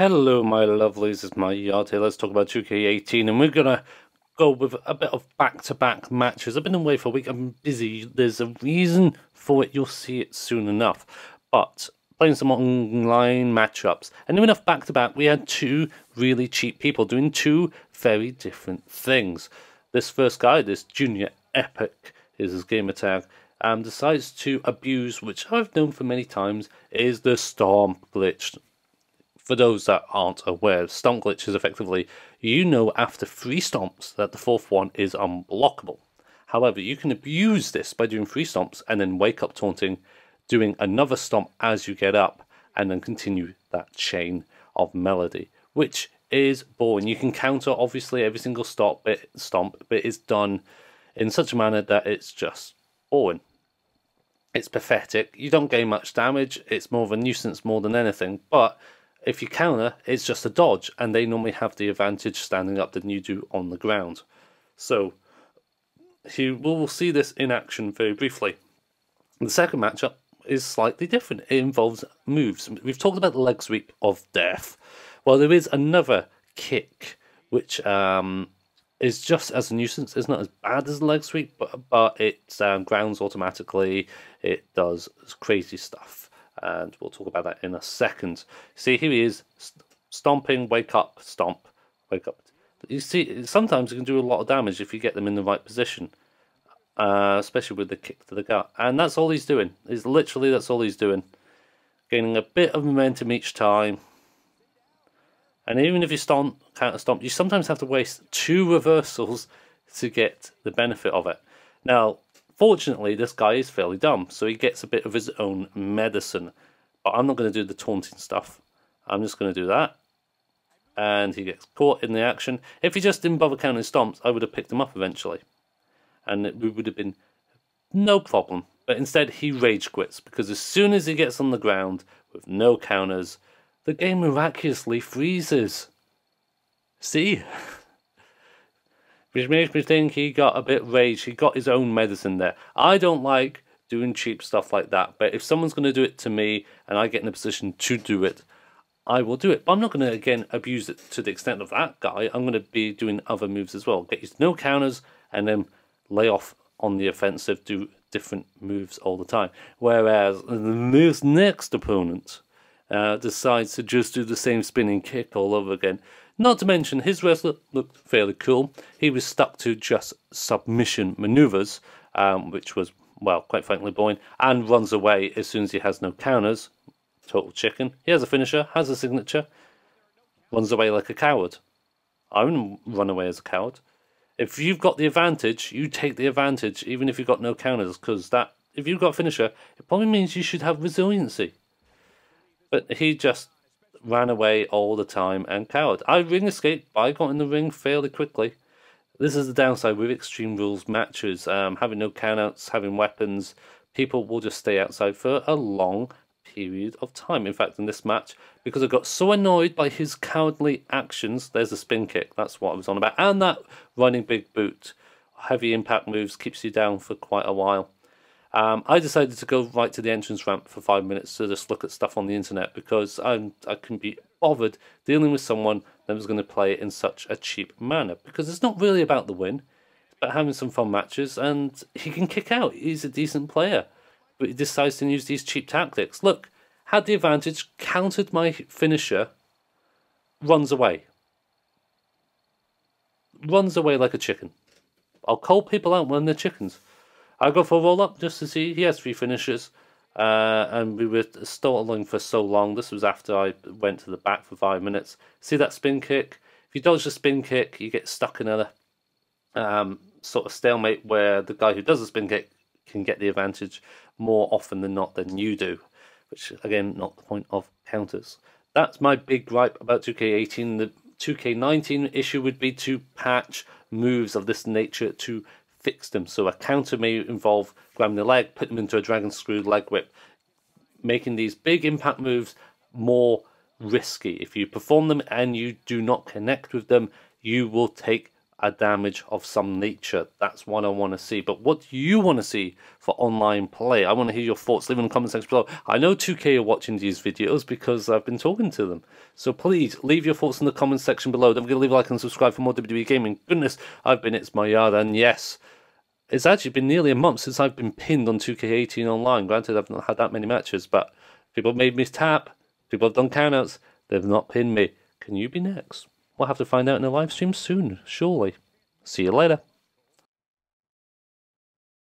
Hello my lovelies, it's my yard here. Let's talk about 2K18 and we're gonna go with a bit of back-to-back matches. I've been away for a week, I'm busy, there's a reason for it, you'll see it soon enough. But playing some online matchups, and near enough back-to-back, we had two really cheap people doing two very different things. This first guy, this Junior Epic is his gamer tag, decides to abuse, which I've known for many times, is the Stomp glitch. For those that aren't aware, Stomp glitch is effectively, you know after 3 stomps that the 4th one is unblockable. However, you can abuse this by doing 3 stomps and then wake up taunting, doing another stomp as you get up, and then continue that chain of melody, which is boring. You can counter obviously every single stomp, but it's done in such a manner that it's just boring. It's pathetic. You don't gain much damage. It's more of a nuisance more than anything, but if you counter, it's just a dodge, and they normally have the advantage standing up than you do on the ground. So, we'll see this in action very briefly. The second matchup is slightly different. It involves moves. We've talked about the leg sweep of death. Well, there is another kick, which is just as a nuisance. It's not as bad as the leg sweep, but it grounds automatically. It does crazy stuff. And we'll talk about that in a second. See, here he is, stomping, wake up, stomp, wake up. You see, sometimes you can do a lot of damage if you get them in the right position, especially with the kick to the gut. And that's all he's doing. That's all he's doing. Gaining a bit of momentum each time. And even if you counter stomp, you sometimes have to waste 2 reversals to get the benefit of it. Now, fortunately, this guy is fairly dumb, so he gets a bit of his own medicine. But I'm not going to do the taunting stuff. I'm just going to do that. And he gets caught in the action. If he just didn't bother counting stomps, I would have picked him up eventually. And it would have been no problem. But instead, he rage quits, because as soon as he gets on the ground with no counters, the game miraculously freezes. See? Which makes me think he got a bit rage. He got his own medicine there. I don't like doing cheap stuff like that. But if someone's going to do it to me and I get in a position to do it, I will do it. But I'm not going to, again, abuse it to the extent of that guy. I'm going to be doing other moves as well. Get used to no counters and then lay off on the offensive. Do different moves all the time. Whereas this next opponent decides to just do the same spinning kick all over again. Not to mention, his wrestler looked fairly cool. He was stuck to just submission maneuvers, which was, well, quite frankly boring, and runs away as soon as he has no counters. Total chicken. He has a finisher, has a signature, runs away like a coward. I wouldn't run away as a coward. If you've got the advantage, you take the advantage, even if you've got no counters, because that, if you've got a finisher, it probably means you should have resiliency. But he just ran away all the time and cowered. I ring escaped, but I got in the ring fairly quickly. This is the downside with Extreme Rules matches. Having no countouts, having weapons, people will just stay outside for a long period of time. In fact, in this match, because I got so annoyed by his cowardly actions, there's a spin kick, that's what I was on about, and that running big boot. Heavy impact moves, keeps you down for quite a while. I decided to go right to the entrance ramp for 5 minutes to just look at stuff on the internet, because I couldn't be bothered dealing with someone that was going to play it in such a cheap manner, because it's not really about the win, it's about having some fun matches, and he can kick out. He's a decent player, but he decides to use these cheap tactics. Look, had the advantage, countered my finisher, runs away. Runs away like a chicken. I'll call people out when they're chickens. I go for a roll-up just to see. He has 3 finishes, and we were stalling for so long. This was after I went to the back for 5 minutes. See that spin kick? If you dodge the spin kick, you get stuck in a sort of stalemate where the guy who does the spin kick can get the advantage more often than not than you do, which, again, not the point of counters. That's my big gripe about 2K18. The 2K19 issue would be to patch moves of this nature to fix them. So a counter may involve grabbing the leg, putting them into a dragon screw leg whip, making these big impact moves more risky. If you perform them and you do not connect with them, you will take a damage of some nature. That's what I want to see. But what do you want to see for online play? I want to hear your thoughts. Leave in the comment section below. I know 2K are watching these videos because I've been talking to them. So please leave your thoughts in the comment section below. Don't forget to leave a like and subscribe for more WWE gaming. Goodness, I've been ITSMYYARD, and yes, it's actually been nearly a month since I've been pinned on 2K18 online. Granted, I've not had that many matches, but people have made me tap. People have done countouts. They've not pinned me. Can you be next? We'll have to find out in the live stream soon, surely. See you later.